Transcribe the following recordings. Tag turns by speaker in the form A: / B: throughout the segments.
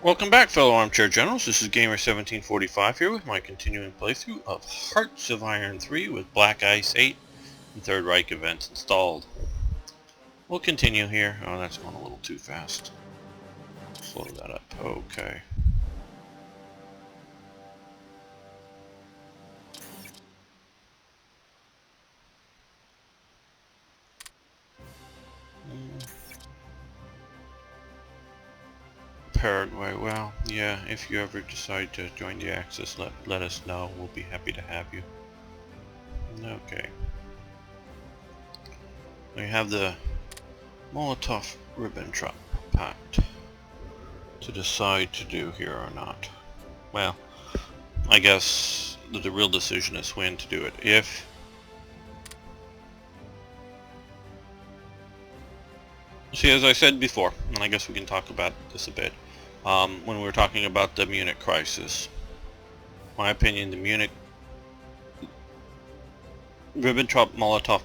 A: Welcome back, fellow armchair generals. This is Gamer1745 here with my continuing playthrough of Hearts of Iron 3 with Black Ice 8 and Third Reich events installed. We'll continue here. Oh, that's going a little too fast. Slow that up. Okay. Paraguay, well, yeah, if you ever decide to join the Axis, let us know. We'll be happy to have you. Okay. We have the Molotov-Ribbentrop Pact to decide to do here or not. Well, I guess the real decision is when to do it. See, as I said before, and I guess we can talk about this a bit, when we were talking about the Munich crisis, my opinion, the Munich Ribbentrop-Molotov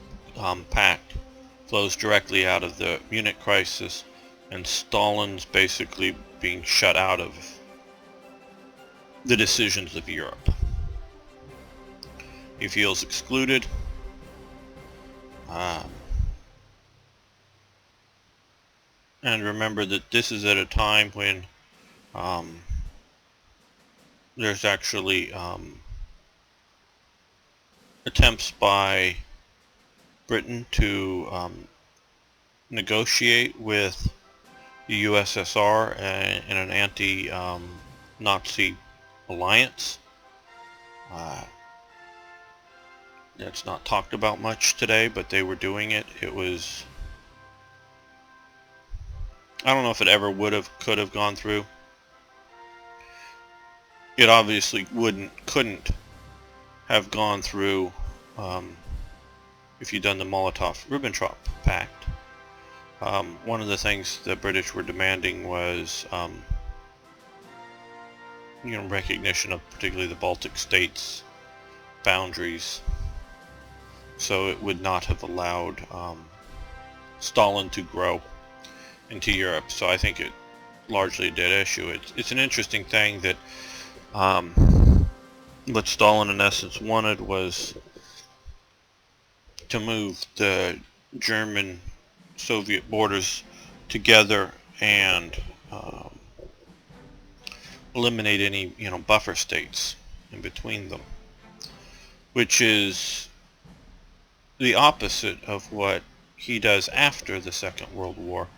A: Pact flows directly out of the Munich crisis and Stalin's basically being shut out of the decisions of Europe. He feels excluded. And remember that this is at a time when there's actually attempts by Britain to negotiate with the USSR in an anti-Nazi alliance. That's not talked about much today, but they were doing it. It was... I don't know if it ever could have gone through. It obviously couldn't have gone through if you'd done the Molotov-Ribbentrop Pact. One of the things the British were demanding was recognition of particularly the Baltic states' boundaries. So it would not have allowed Stalin to grow into Europe. So I think it largely a dead issue. It's an interesting thing that what Stalin in essence wanted was to move the German-Soviet borders together and eliminate any buffer states in between them, which is the opposite of what he does after the Second World War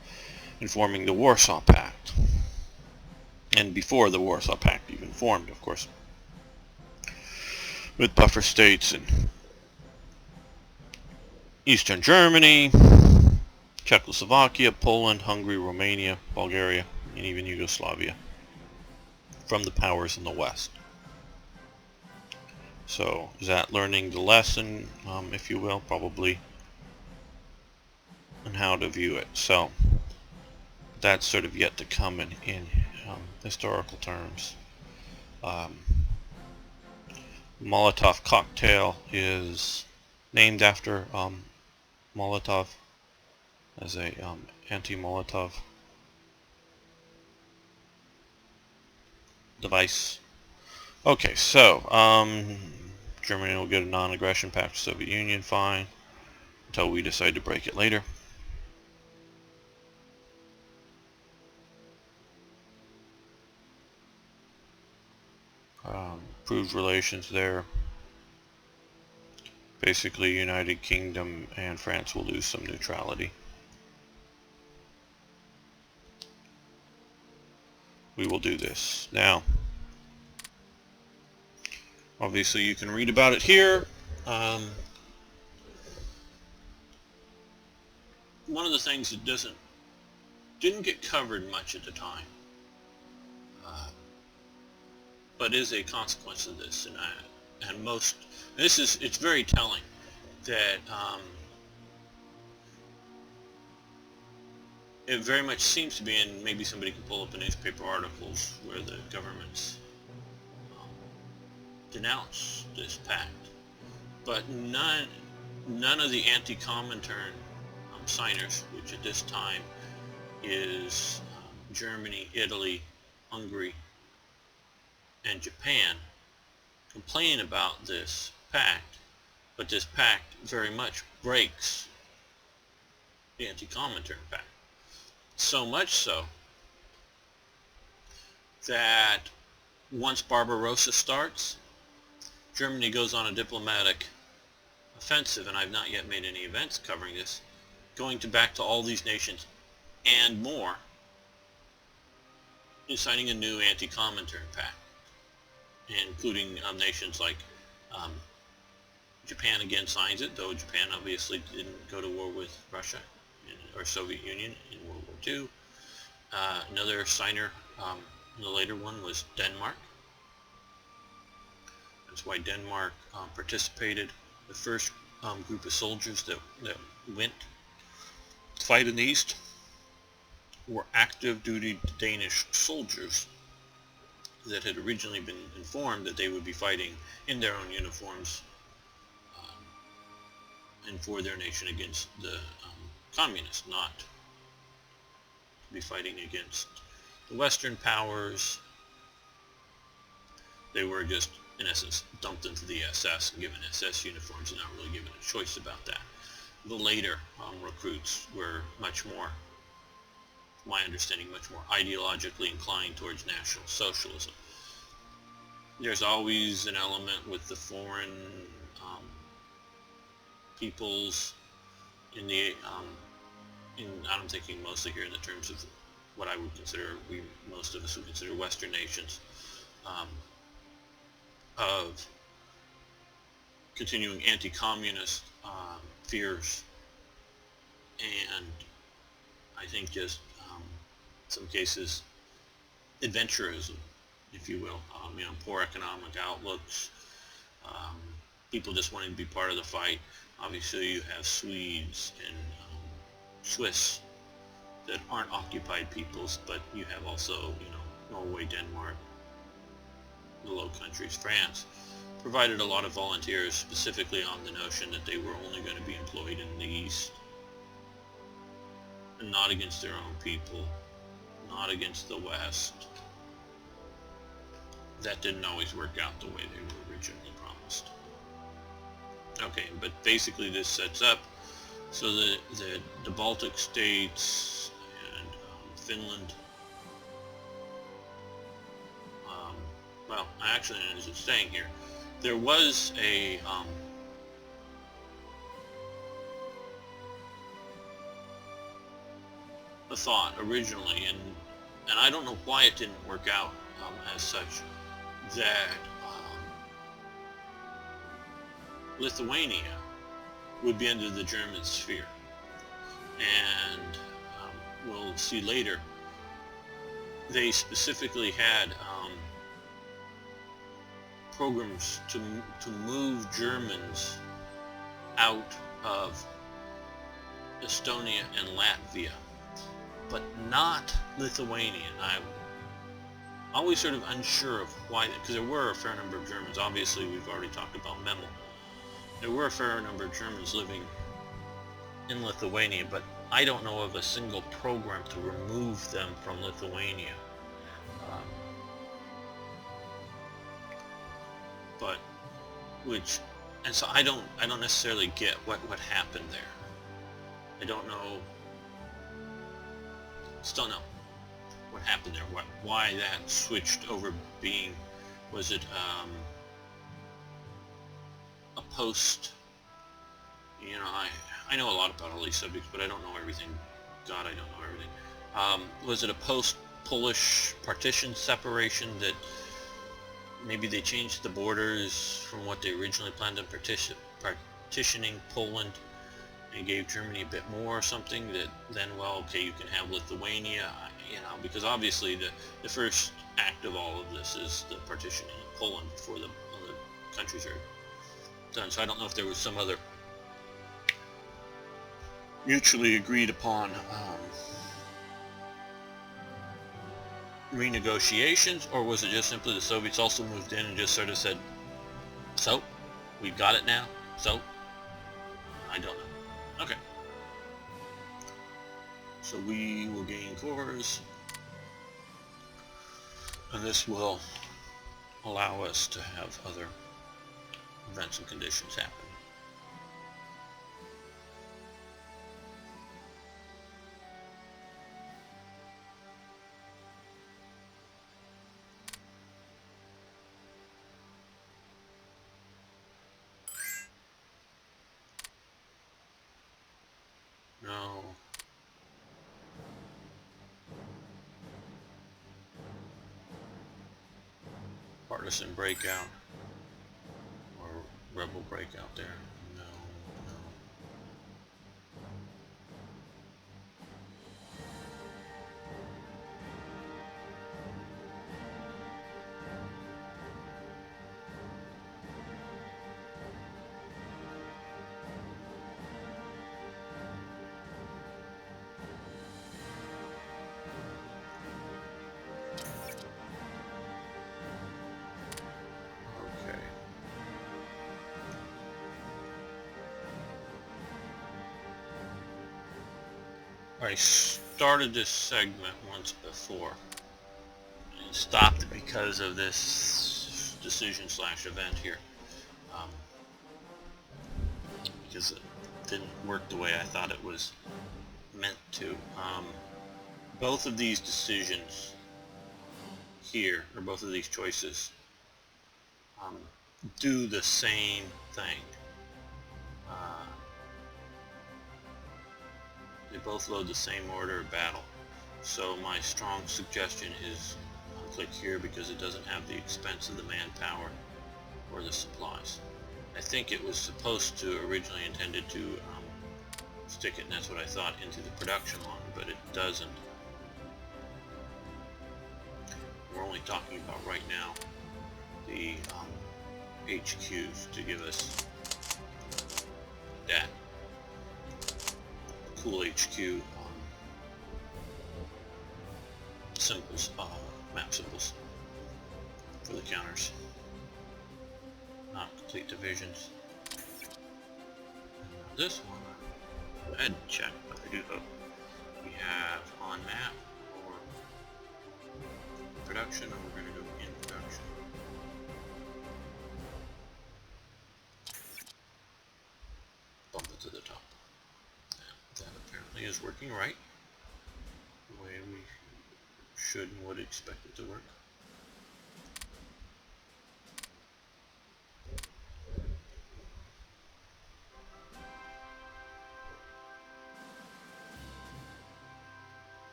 A: in forming the Warsaw Pact, and before the Warsaw Pact even formed, of course, with buffer states in Eastern Germany, Czechoslovakia, Poland, Hungary, Romania, Bulgaria, and even Yugoslavia from the powers in the West. So is that learning the lesson, if you will, probably, and how to view it. So that's sort of yet to come in historical terms. Molotov cocktail is named after Molotov as a anti-Molotov device. Okay, so Germany will get a non-aggression pact with the Soviet Union, fine, until we decide to break it later. Improved relations there. Basically, United Kingdom and France will lose some neutrality. We will do this. Now, obviously you can read about it here. One of the things that didn't get covered much at the time, but is a consequence of this, it's very telling that it very much seems to be, and maybe somebody can pull up the newspaper articles where the governments denounce this pact, but none of the anti-Comintern signers, which at this time is Germany, Italy, Hungary, and Japan complain about this pact, but this pact very much breaks the Anti-Comintern Pact. So much so that once Barbarossa starts, Germany goes on a diplomatic offensive, and I've not yet made any events covering this, going back to all these nations and more, in signing a new Anti-Comintern Pact, including nations like Japan again signs it, though Japan obviously didn't go to war with Russia or Soviet Union in World War II. Another signer, the later one, was Denmark. That's why Denmark participated. The first group of soldiers that went to fight in the East were active duty Danish soldiers that had originally been informed that they would be fighting in their own uniforms and for their nation against the communists, not to be fighting against the Western powers. They were just, in essence, dumped into the SS and given SS uniforms and not really given a choice about that. The later recruits were much more, my understanding, much more ideologically inclined towards National Socialism. There's always an element with the foreign peoples in the, I'm thinking mostly here in the terms of what I would consider, most of us would consider Western nations, of continuing anti-communist fears, and I think just in some cases adventurism, if you will, poor economic outlooks, people just wanting to be part of the fight. Obviously you have Swedes and Swiss that aren't occupied peoples, but you have also, Norway, Denmark, the Low Countries, France, provided a lot of volunteers specifically on the notion that they were only going to be employed in the East and not against their own people, not against the West. That didn't always work out the way they were originally promised. Okay, but basically this sets up so the Baltic states and Finland, well, actually, as it's saying here, there was a thought originally, and I don't know why it didn't work out as such, that Lithuania would be under the German sphere, and we'll see later they specifically had programs to move Germans out of Estonia and Latvia, but not Lithuania. I'm always sort of unsure of why, because there were a fair number of Germans. Obviously, we've already talked about Memel. There were a fair number of Germans living in Lithuania, but I don't know of a single program to remove them from Lithuania. And so I don't necessarily get what happened there. I don't know, still know what happened there, why that switched over being, was it a post, I know a lot about all these subjects, but I don't know everything. God, I don't know everything. Was it a post-Polish partition separation that maybe they changed the borders from what they originally planned on partitioning Poland and gave Germany a bit more or something, that then, well, okay, you can have Lithuania, because obviously the first act of all of this is the partitioning of Poland before the other countries are done. So I don't know if there was some other mutually agreed upon renegotiations, or was it just simply the Soviets also moved in and just sort of said, so, we've got it now, so, I don't know. Okay. So we will gain cores. And this will allow us to have other events and conditions happen. No. Partisan breakout or rebel breakout there. No, no. Okay. I started this segment once before and stopped because of this decision / event here, because it didn't work the way I thought it was meant to. Both of these decisions here, or both of these choices, do the same thing. They both load the same order of battle. So my strong suggestion is click here because it doesn't have the expense of the manpower or the supplies. I think it was supposed to originally intended to stick it, and that's what I thought, into the production line, but it doesn't. We're only talking about right now the HQs to give us that cool HQ symbols, map symbols for the counters, not complete divisions. And now this one, I had to check, but I do hope we have on map or production, and we're going to go in production. Bump it to the top. That apparently is working right, the way we should and would expect it to work.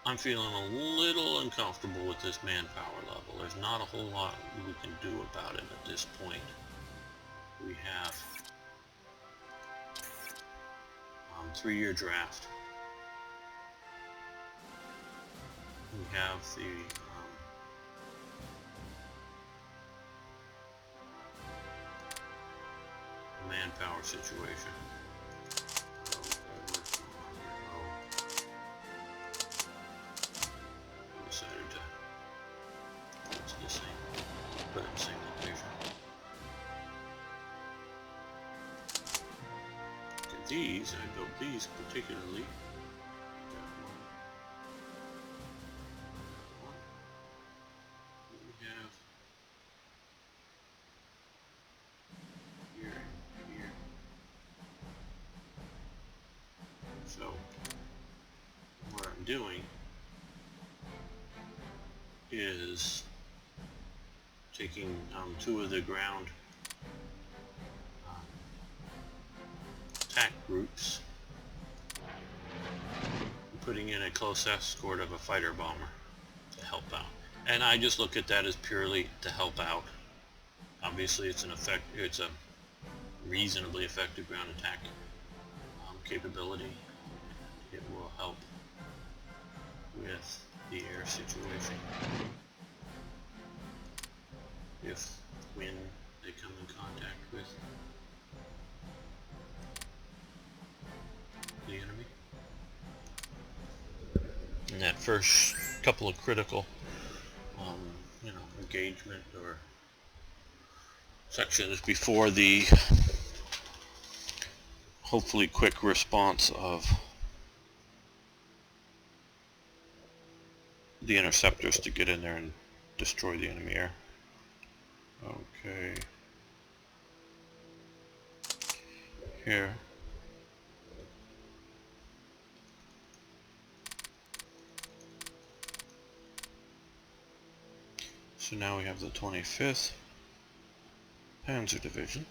A: I'm feeling a little uncomfortable with this manpower level. There's not a whole lot we can do about it at this point. We have 3-year draft. We have the manpower situation. Decided to put it to the same, put it in the same location. Okay, these, I built these particularly. We have here, here. So what I'm doing is taking 2 of the ground attack groups and putting in a close escort of a fighter bomber to help out. And I just look at that as purely to help out. Obviously it's a reasonably effective ground attack capability. It will help with the air situation when they come in contact with the enemy. And that first couple of critical engagement or sections before the hopefully quick response of the interceptors to get in there and destroy the enemy air. Okay. Here. So now we have the 25th Panzer Division.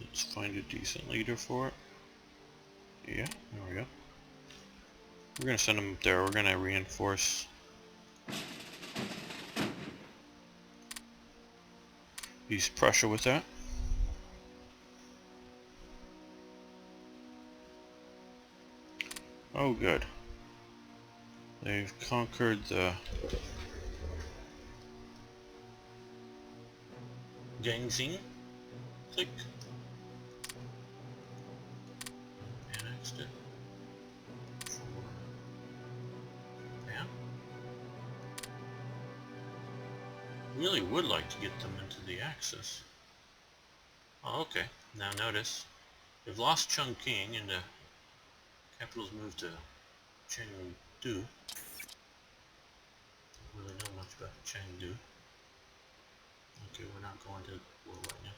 A: Let's find a decent leader for it. Yeah, there we go. We're going to send them up there. We're going to reinforce East Prussia with that. Oh good. They've conquered the Gangxing clique. Annexed it. Yeah. Really would like to get them into the Axis. Oh, okay. Now notice, they've lost Chongqing and the capital's moved to Chengdu. Don't really know much about Chengdu. Okay, we're not going to war right now.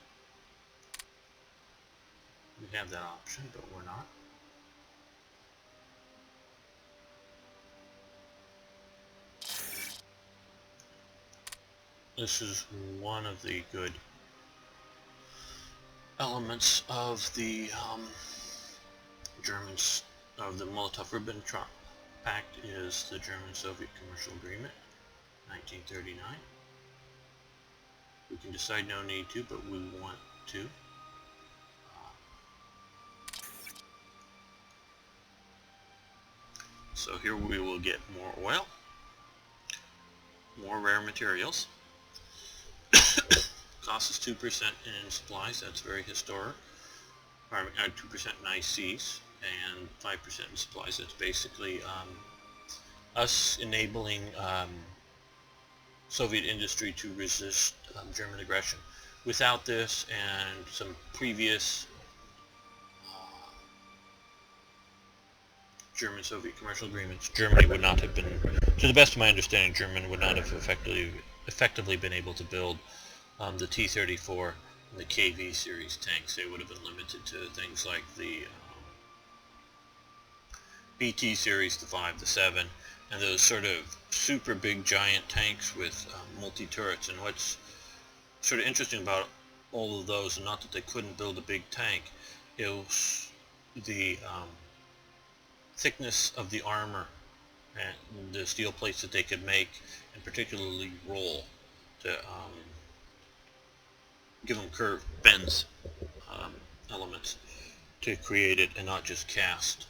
A: We have that option, but we're not. This is one of the good elements of the Germans, of the Molotov-Ribbentrop Pact, is the German-Soviet Commercial Agreement, 1939. We can decide no need to, but we want to. So here we will get more oil, more rare materials. Cost is 2% in supplies, that's very historic. 2% in ICs and 5% in supplies. That's basically us enabling Soviet industry to resist German aggression. Without this and some previous German-Soviet commercial agreements, Germany would not have been, to the best of my understanding, Germany would not have effectively been able to build the T-34 and the KV series tanks. They would have been limited to things like the BT series, the 5, the 7, and those sort of super big giant tanks with multi-turrets. And what's sort of interesting about all of those, and not that they couldn't build a big tank, is the thickness of the armor and the steel plates that they could make, and particularly roll to give them curved bends elements to create it, and not just cast,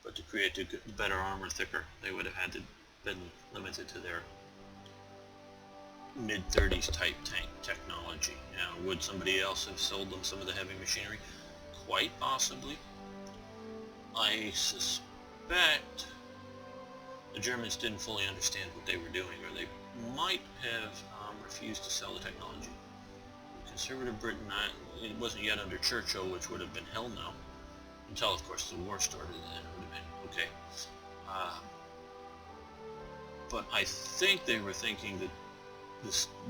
A: but to create the better armor, thicker. They would have had to been limited to their mid-30s type tank technology. Now, would somebody else have sold them some of the heavy machinery? Quite possibly. I suspect the Germans didn't fully understand what they were doing, or they might have refused to sell the technology. Conservative Britain, it wasn't yet under Churchill, which would have been hell no, until of course the war started, and it would have been okay. But I think they were thinking that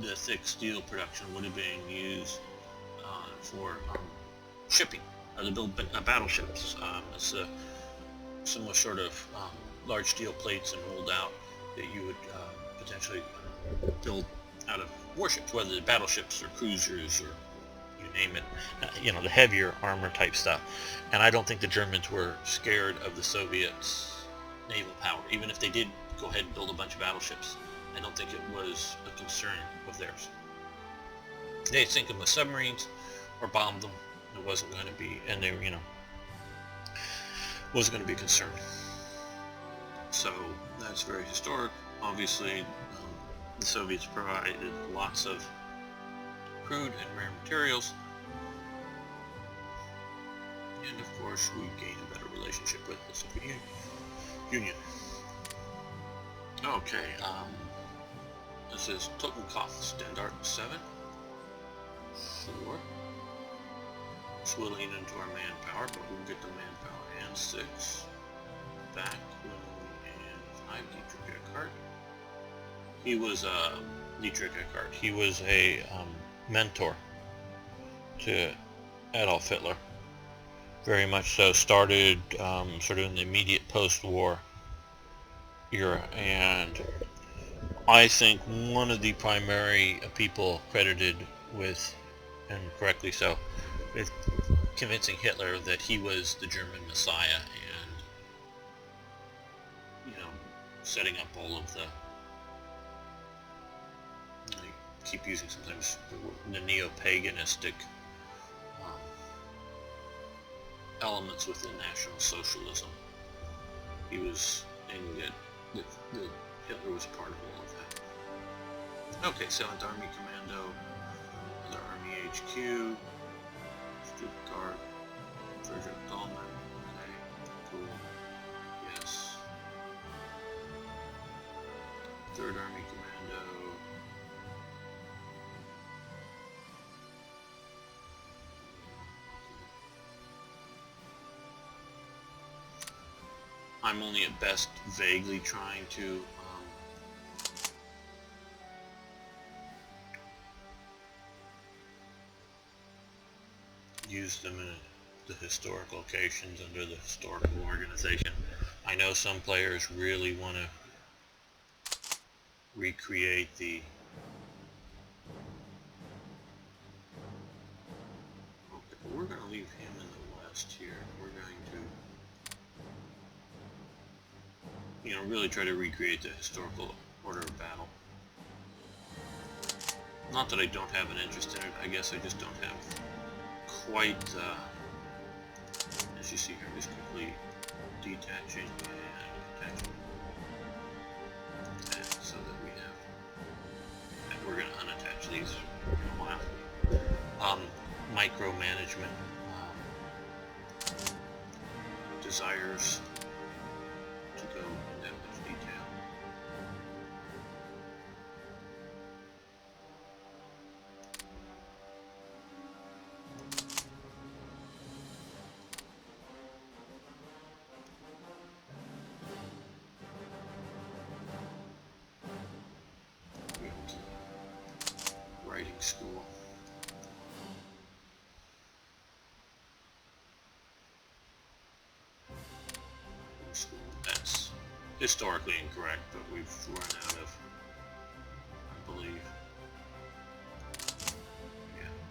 A: the thick steel production would have been used for shipping, to build battleships. It's a similar sort of large steel plates and rolled out that you would potentially build out of warships, whether they're battleships or cruisers or you name it, the heavier armor type stuff. And I don't think the Germans were scared of the Soviets' naval power. Even if they did go ahead and build a bunch of battleships, I don't think it was a concern of theirs. They'd sink them with submarines or bomb them. It wasn't going to be, and they were, wasn't going to be a concern. So that's very historic. Obviously, the Soviets provided lots of crude and rare materials, and of course we gained a better relationship with the Soviet Union. Okay, this is Totenkopf Standard 7. 4. It's whittling into our manpower, but we'll get the manpower. And 6. back when we had Dietrich Eckart. He was Dietrich Eckart. He was a mentor to Adolf Hitler. Very much so. Started sort of in the immediate post-war era, and I think one of the primary people credited with, and correctly so, with convincing Hitler that he was the German Messiah, and setting up all of the, I keep using sometimes the neo-paganistic elements within National Socialism. He was saying that Hitler was part of all of that. Okay, 7th Army Commando, another Army HQ, Stuttgart, Frederick Dahlman. Okay, cool. Yes. 3rd Army Commando. I'm only at best vaguely trying to use them in the historical occasions under the historical organization. I know some players really want to recreate the we're going to leave him in the west here. We're going to really try to recreate the historical order of battle. Not that I don't have an interest in it, I guess I just don't have quite, as you see here, just complete detaching and attaching. And so that we have, and we're going to unattach these in a while. Micromanagement desires to go in that much detail. Writing school. That's historically incorrect, but we've run out of, I believe,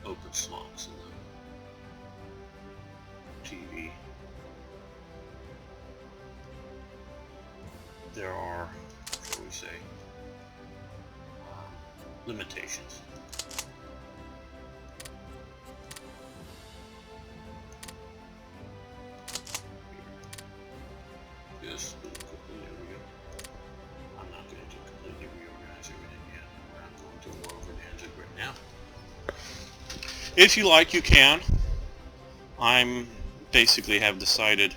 A: open slots in the TV. There are, shall we say, limitations. Just quickly, there we go. I'm not going to completely reorganize everything yet. I'm going to overorganize it right now. If you like, you can. I'm basically have decided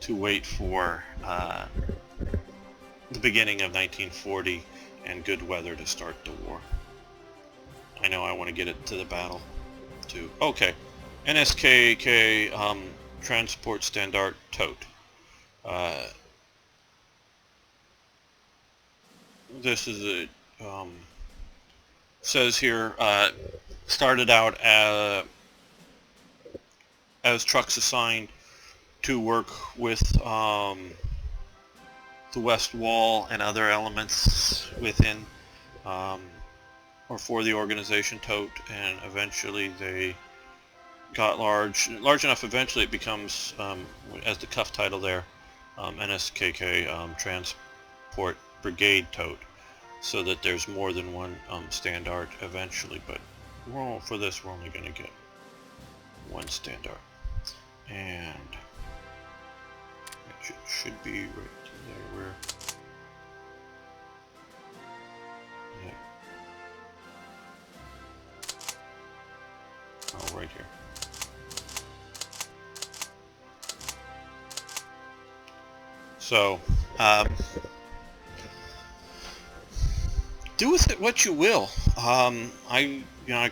A: to wait for the beginning of 1940 and good weather to start the war. I know I want to get it to the battle too. Okay, NSKK Transport Standard Tote. This is a says here started out as trucks assigned to work with the West Wall and other elements within or for the organization Tote, and eventually they got large enough. Eventually it becomes, as the cuff title there, NSKK Transport Brigade Tote, so that there's more than one standard eventually, but for this we're only going to get one standard, and it should be right there where, yeah, oh, right here. So, do with it what you will. I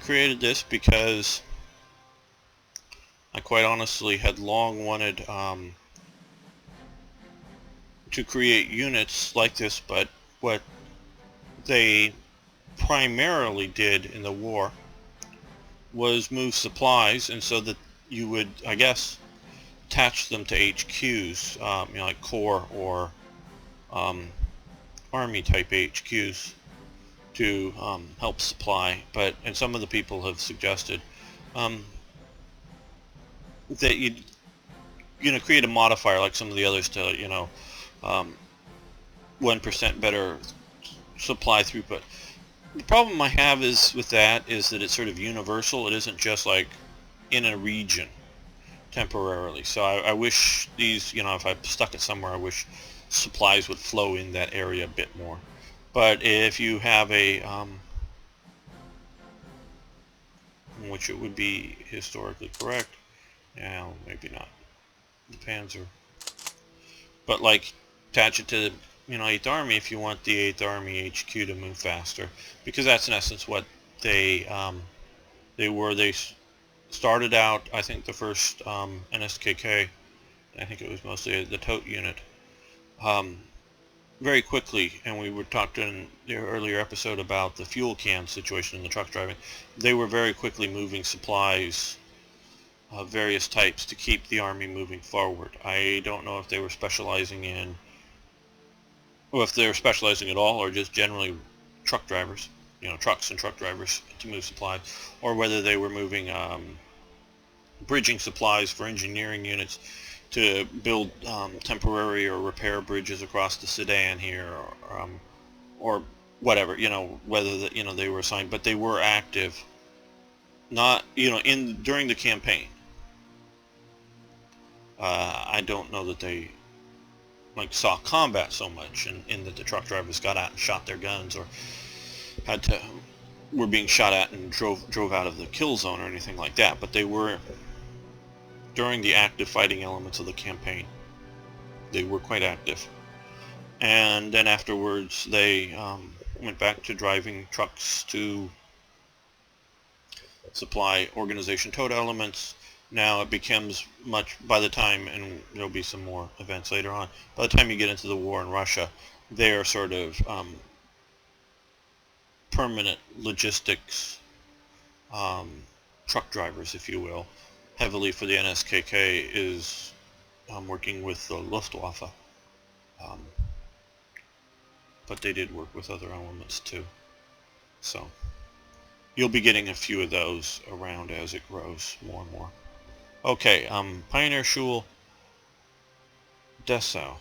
A: created this because I quite honestly had long wanted to create units like this, but what they primarily did in the war was move supplies, and so that you would, I guess, attach them to HQs, like Corps or Army type HQs to help supply. And some of the people have suggested that you create a modifier like some of the others to 1% better supply throughput. The problem I have with that is that it's sort of universal. It isn't just like in a region temporarily. So I wish these, if I stuck it somewhere, I wish supplies would flow in that area a bit more. But if you have a which it would be historically correct, yeah, maybe not, the Panzer, but like attach it to the 8th Army if you want the 8th Army HQ to move faster, because that's in essence what they were. They started out, I think the first NSKK, I think it was mostly the tote unit, very quickly, and we were talking in the earlier episode about the fuel can situation in the truck driving. They were very quickly moving supplies of various types to keep the Army moving forward. I don't know if they were specializing in, or if they were specializing at all, or just generally truck drivers, trucks and truck drivers to move supplies, or whether they were moving bridging supplies for engineering units to build temporary or repair bridges across the Sudan here, or whatever, whether they were assigned, but they were active, not during the campaign. I don't know that they saw combat so much, in that the truck drivers got out and shot their guns, or were being shot at and drove out of the kill zone or anything like that. But they were during the active fighting elements of the campaign. They were quite active, and then afterwards they went back to driving trucks to supply organization tote elements. Now it becomes much, by the time, and there'll be some more events later on, by the time you get into the war in Russia, they are sort of permanent logistics truck drivers, if you will. Heavily for the NSKK is working with the Luftwaffe, but they did work with other elements too. So you'll be getting a few of those around as it grows more and more. Okay, Pioneer Schule, Dessau.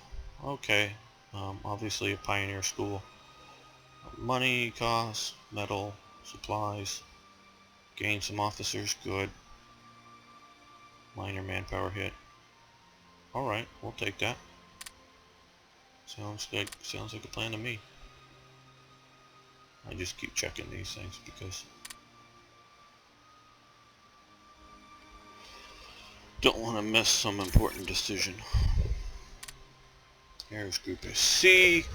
A: Okay, obviously a pioneer school. Money, costs, metal, supplies. Gain some officers, good. Minor manpower hit. Alright, we'll take that. Sounds like a plan to me. I just keep checking these things because don't want to miss some important decision. Here's Group C.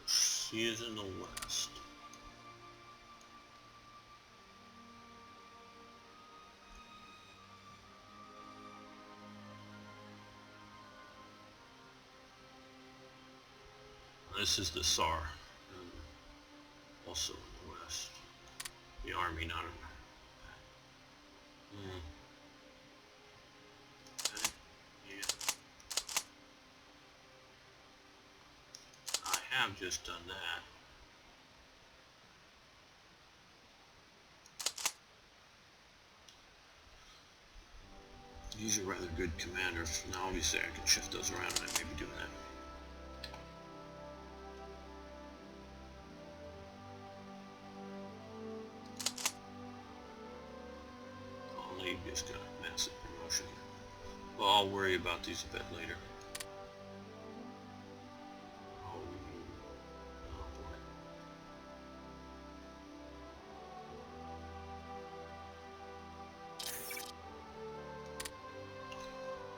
A: C is in the west. This is the SAR, also in the west. The Army, not in okay. Yeah. I have just done that. These are rather good commanders. Now obviously I can shift those around, and I may be doing that. Only just got a massive promotion. Well, I'll worry about these a bit later. Oh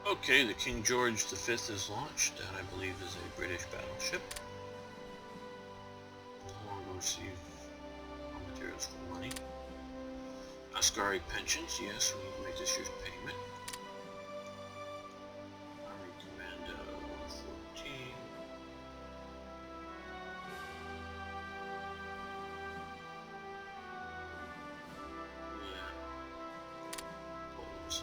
A: boy. Okay, the King George V is launched. That, I believe, is a British battleship. No longer receive raw materials for money. Ascari pensions, yes, we need to make this year's payment. Army Commando 14. Yeah. Poles.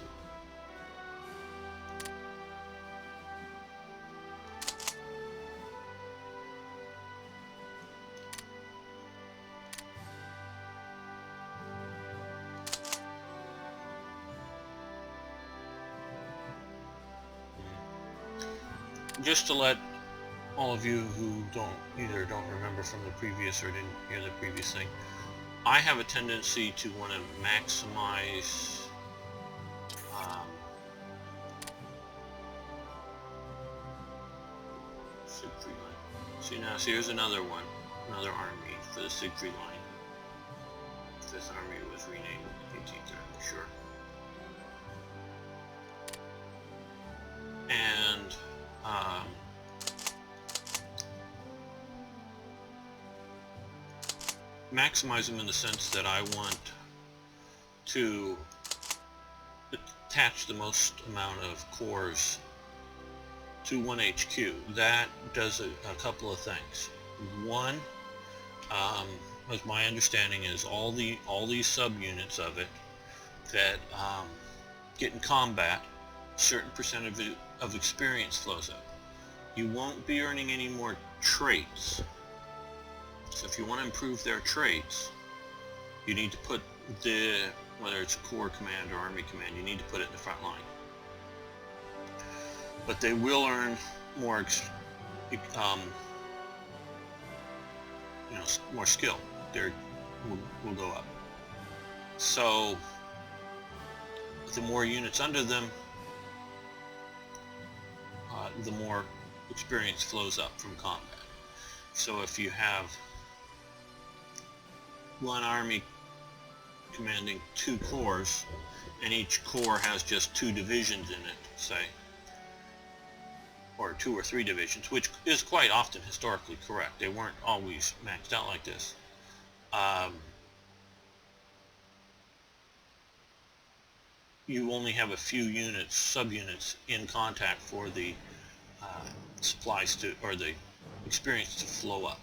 A: Just to let all of you who either don't remember from the previous or didn't hear the previous thing, I have a tendency to want to maximize Siegfried line. See now, here's another one, another army for the Siegfried line. This army was renamed 1830, sure. And maximize them in the sense that I want to attach the most amount of cores to one HQ. That does a couple of things. One, as my understanding is, all these subunits of it that get in combat, a certain percentage of experience flows up. You won't be earning any more traits. So if you want to improve their traits, you need to put whether it's a Corps command or Army command, you need to put it in the front line. But they will earn more, more skill. Will go up. So the more units under them, the more experience flows up from combat. So if you have one army commanding 2 corps, and each corps has just 2 divisions in it, say, or 2 or 3 divisions, which is quite often historically correct. They weren't always maxed out like this. You only have a few units, subunits, in contact for the supplies or the experience to flow up.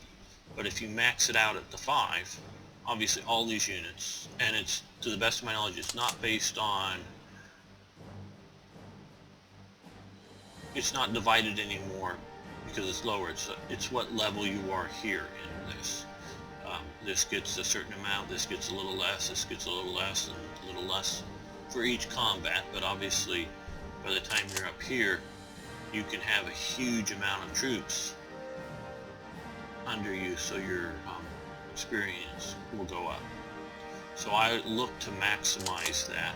A: But if you max it out at the 5, obviously all these units, and it's, to the best of my knowledge, it's not based on, it's not divided anymore because it's lower. It's what level you are here in this. This gets a certain amount, this gets a little less, this gets a little less, and a little less for each combat. But obviously, by the time you're up here, you can have a huge amount of troops under you, so your experience will go up. So I look to maximize that.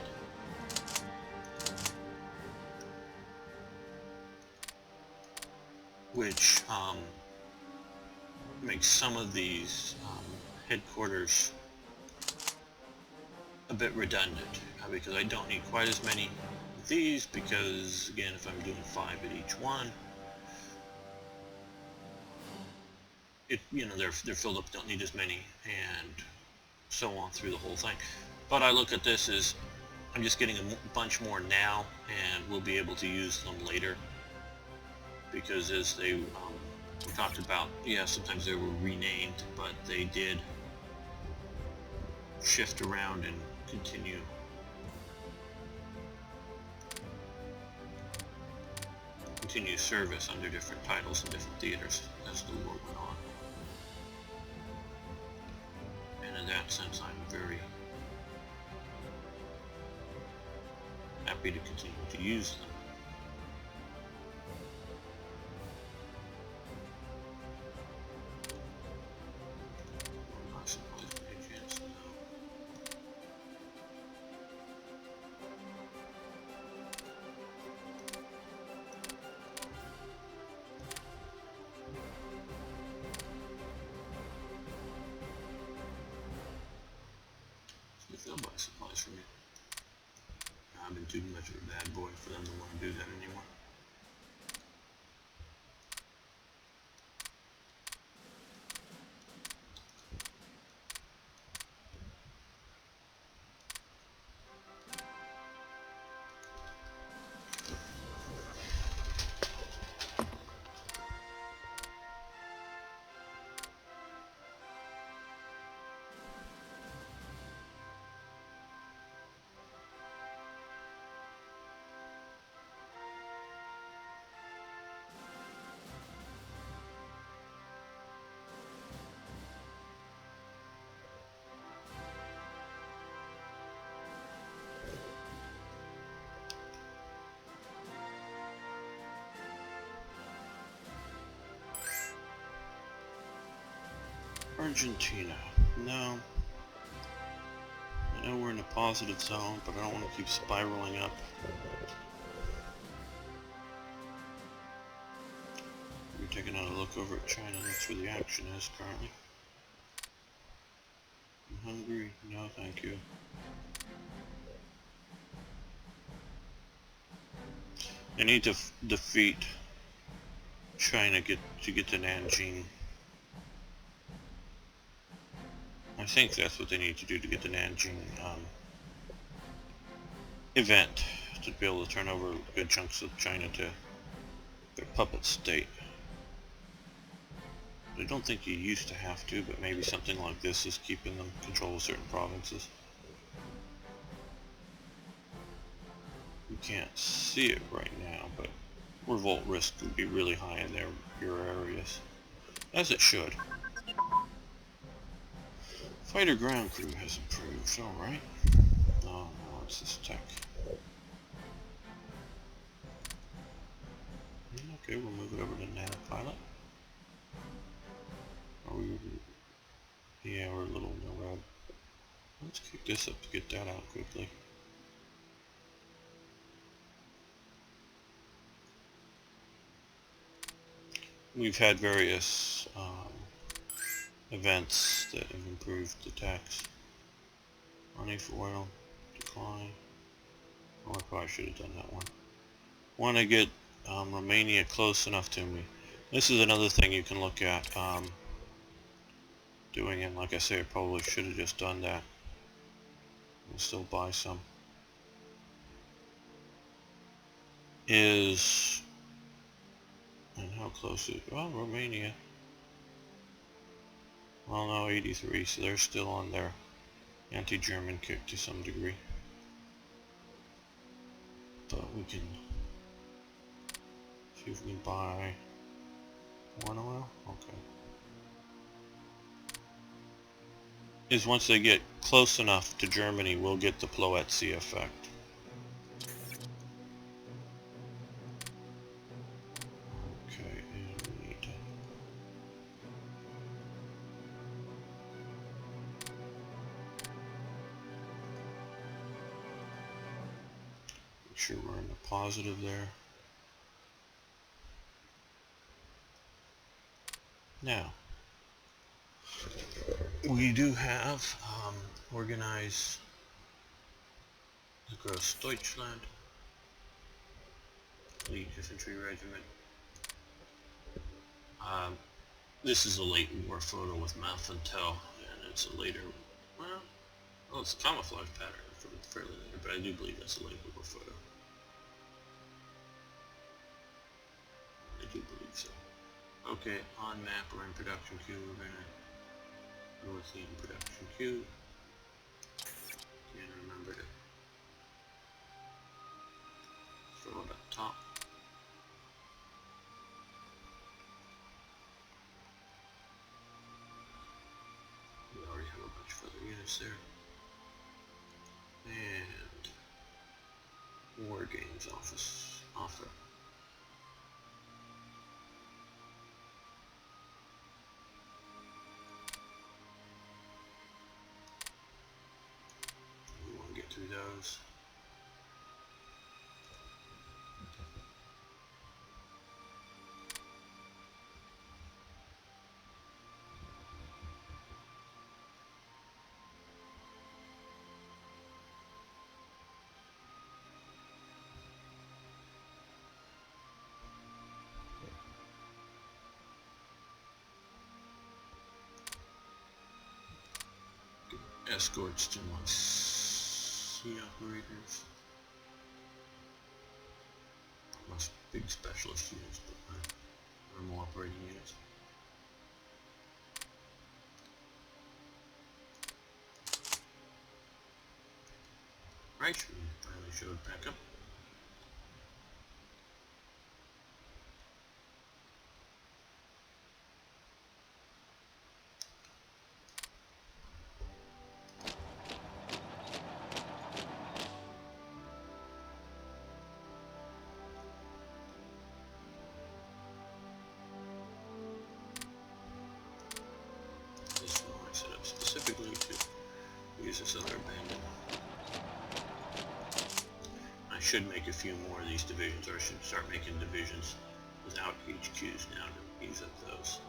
A: Which makes some of these headquarters a bit redundant, because I don't need quite as many of these, because again, if I'm doing 5 at each one, they're filled up, don't need as many, and so on through the whole thing. But I look at this as I'm just getting a bunch more now, and we'll be able to use them later, because as they we talked about, yeah, sometimes they were renamed, but they did shift around and continue service under different titles and different theaters as the war went on. And in that sense, I'm very happy to continue to use them. They'll buy supplies from me. I've been too much of a bad boy for them to want to do that anymore. Argentina. No. I know we're in a positive zone, but I don't want to keep spiraling up. We're taking a look over at China. That's where the action is currently. Hungary? No, thank you. They need to defeat China to get to Nanjing. I think that's what they need to do to get the Nanjing event, to be able to turn over good chunks of China to their puppet state. I don't think you used to have to, but maybe something like this is keeping them control of certain provinces. You can't see it right now, but revolt risk would be really high in your areas, as it should. Fighter ground crew has improved. All right. Oh no, it's this tech. Okay, we'll move it over to nanopilot. Are we? Yeah, we're a little no. Let's kick this up to get that out quickly. We've had various events that have improved the tax. Money for oil, decline. Oh, I probably should have done that one. Want to get Romania close enough to me. This is another thing you can look at doing, and like I say, I probably should have just done that. And still buy some. Is, and how close is, well, Romania. Well, no, 83, so they're still on their anti-German kick to some degree. But we can see if we can buy one oil. Okay. Is once they get close enough to Germany, we'll get the Ploetzi effect. Okay, and we need to make sure we're in the positive there. Now, we do have organized the Großdeutschland League Infantry Regiment. This is a late war photo with Maffentel, and it's a later, well, it's a camouflage pattern from fairly later, but I do believe that's a late war photo. I do believe so. Okay, on map or in production queue, we're gonna go with the in production queue. And remember to throw it up top. We already have a bunch of other units there. And War Games office offer. We want to get through those. Escorts to my sea operators. My big specialist units, but normal operating units. Reich finally showed back up. This use this other abandoned. I should make a few more of these divisions, or I should start making divisions without HQs now to use up those.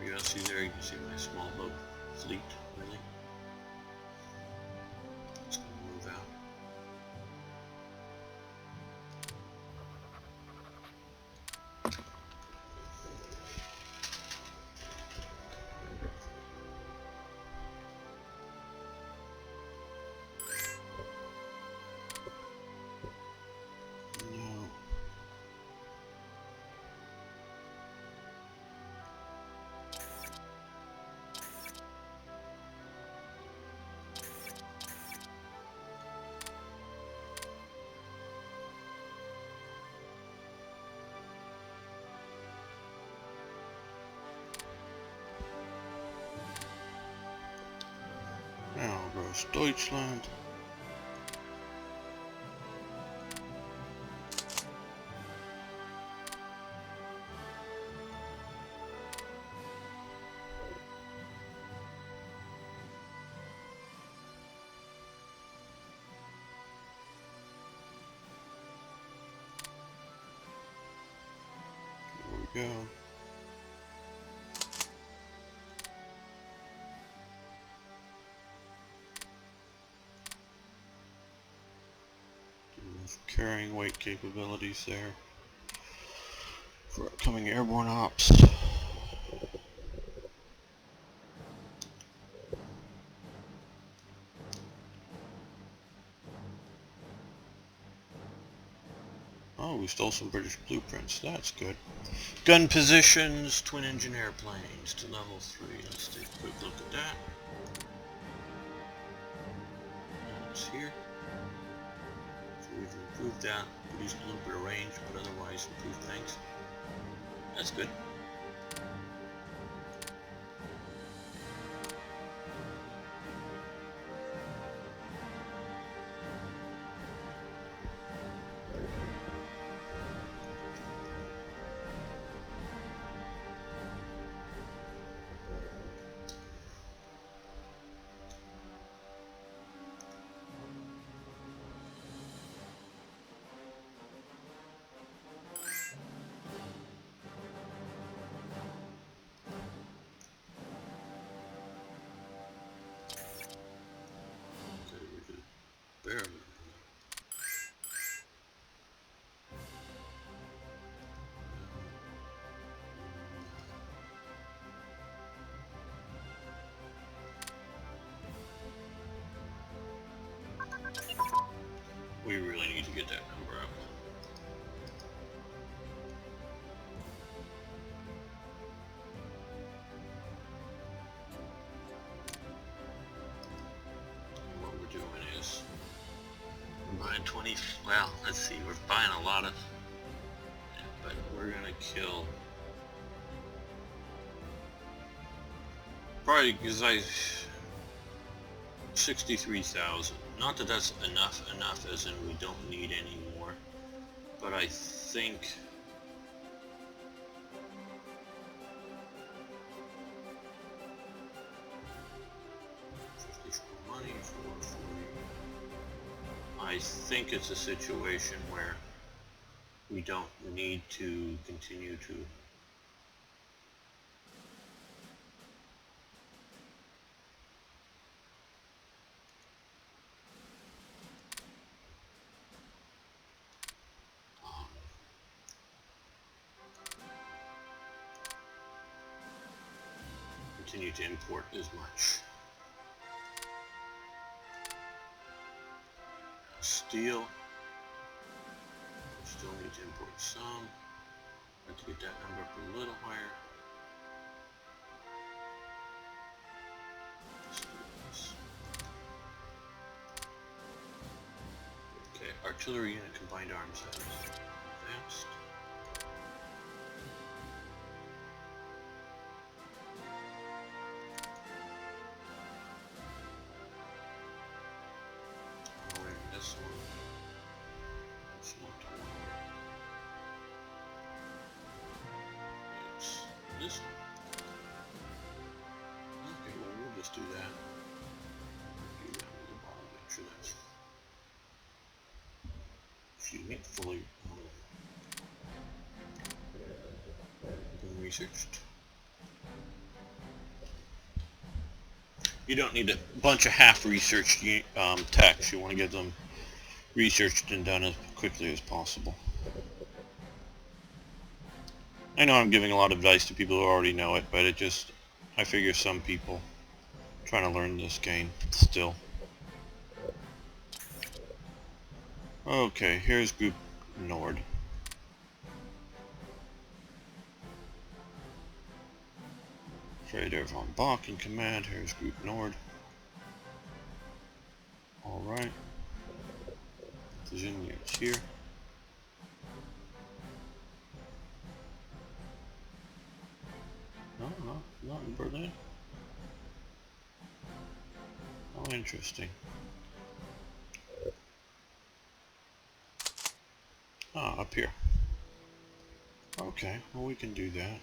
A: You see there, you can see my small boat fleet, really. It's going to move out. Now goes Deutschland. Here we go. Carrying weight capabilities there for upcoming airborne ops. Oh, we stole some British blueprints. That's good. Gun positions, twin engine airplanes to level 3. Let's take a quick look at that. It's here. We've improved that, produced a little bit of range, but otherwise improved things. That's good. Bear. We really need to get that number up. What we're doing is we're buying 20, well, let's see, we're buying a lot of, but we're gonna kill, probably because 63,000. Not that that's enough as in we don't need any more, but I think I think it's a situation where we don't need to continue to continue to import as much steel. Still need to import some. Have to get that number up a little higher. Okay, artillery unit combined arms has advanced. This one. That's not the one. It's this one. Okay, well we'll just do that. Do that with the bottom. Make sure that's fully been researched. You don't need a bunch of half-researched techs. You want to get them researched and done as quickly as possible. I know I'm giving a lot of advice to people who already know it, but I figure some people trying to learn this game still. Okay, here's Group Nord. Trader von Bach in command. Here's Group Nord. Alright. Division units here. No, not in Berlin. Oh, interesting. Ah, up here. Okay, well we can do that.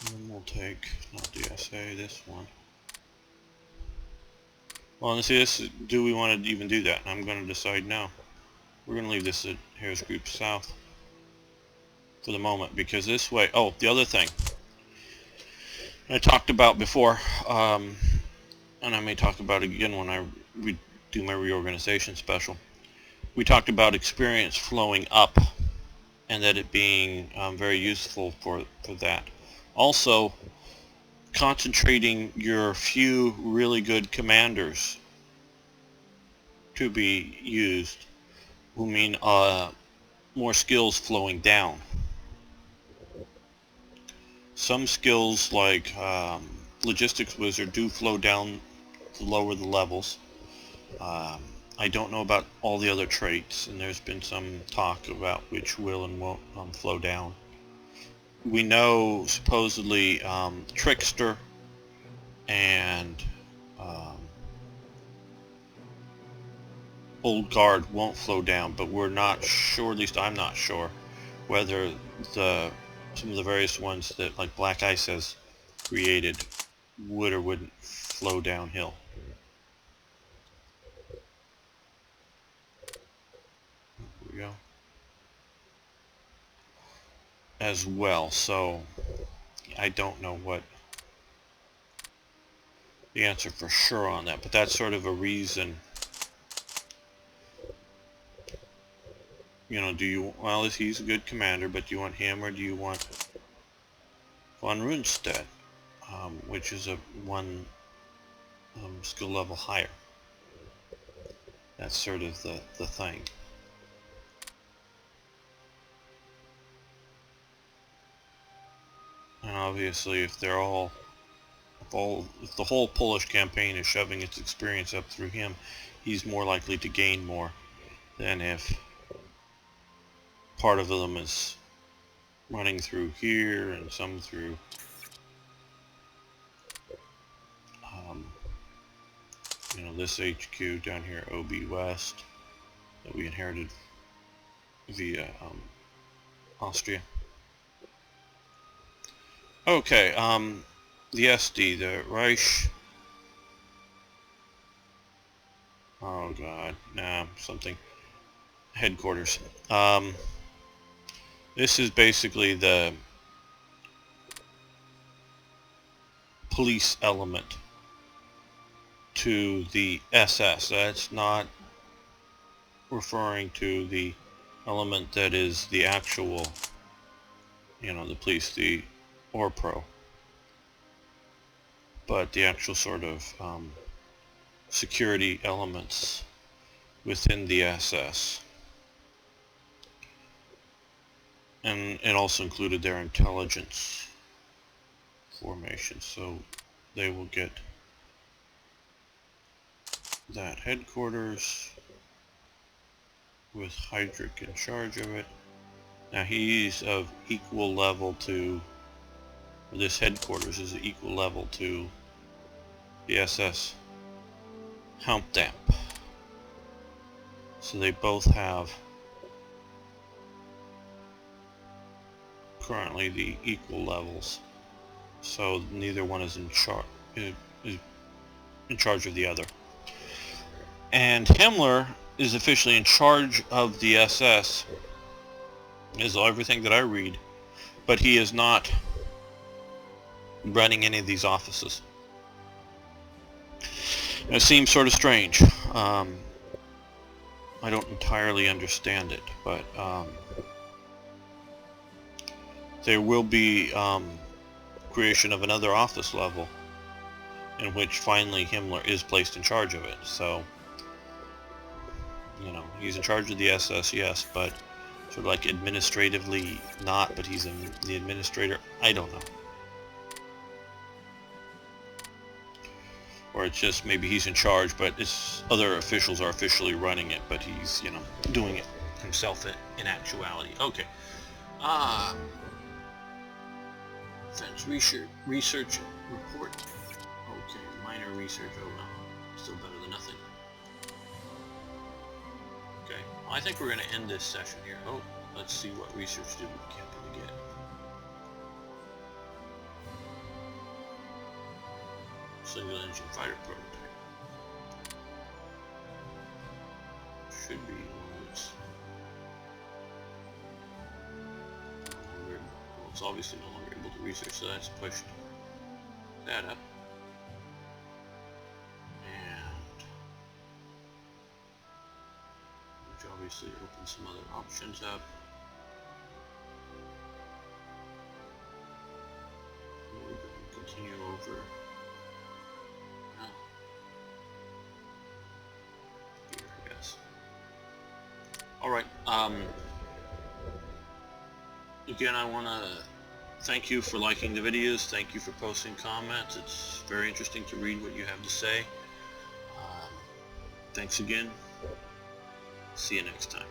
A: And then we'll take, not the SA, this one. Well, and see this, do we want to even do that? I'm going to decide no. We're going to leave this at Harris Group South for the moment, because this way, oh, the other thing I talked about before, and I may talk about it again when I do my reorganization special. We talked about experience flowing up and that it being very useful for that. Also, concentrating your few really good commanders to be used will mean more skills flowing down. Some skills like Logistics Wizard do flow down to lower the levels. I don't know about all the other traits, and there's been some talk about which will and won't flow down. We know supposedly Trickster and Old Guard won't flow down, but we're not sure, at least I'm not sure, whether some of the various ones that like Black Ice has created would or wouldn't flow downhill. Here we go. As well, so I don't know what the answer for sure on that, but that's sort of a reason. You know, well, he's a good commander, but do you want him or do you want von Rundstedt, which is a one skill level higher? That's sort of the thing. And obviously, if the whole Polish campaign is shoving its experience up through him, he's more likely to gain more than if part of them is running through here and some through you know, this HQ down here, OB West, that we inherited via Austria. Okay, the SD, the Reich oh god, nah, something, headquarters. This is basically the police element to the SS. That's not referring to the element that is the actual, the police, the ORPRO, but the actual sort of security elements within the SS. And it also included their intelligence formation, so they will get that headquarters with Heydrich in charge of it. Now he's of equal level to, this headquarters is equal level to the SS Hauptamp. So they both have currently the equal levels. So neither one is in charge of the other. And Himmler is officially in charge of the SS, is everything that I read, but he is not running any of these offices. And it seems sort of strange. I don't entirely understand it, but there will be creation of another office level in which finally Himmler is placed in charge of it. So, he's in charge of the SS, yes, but sort of like administratively not, but he's the administrator. I don't know. Or it's just maybe he's in charge, but other officials are officially running it, but he's, doing it himself in actuality. Okay. Defense research report. Okay, minor research. Oh well, still better than nothing. Okay, well, I think we're going to end this session here. Oh, let's see what research did we get. Single engine fighter prototype. Should be one that's it's obviously no longer able to research, so that's pushed that up. And which obviously opens some other options up. We're going to continue over. Here, I guess. Alright, again, I want to thank you for liking the videos. Thank you for posting comments. It's very interesting to read what you have to say. Thanks again. See you next time.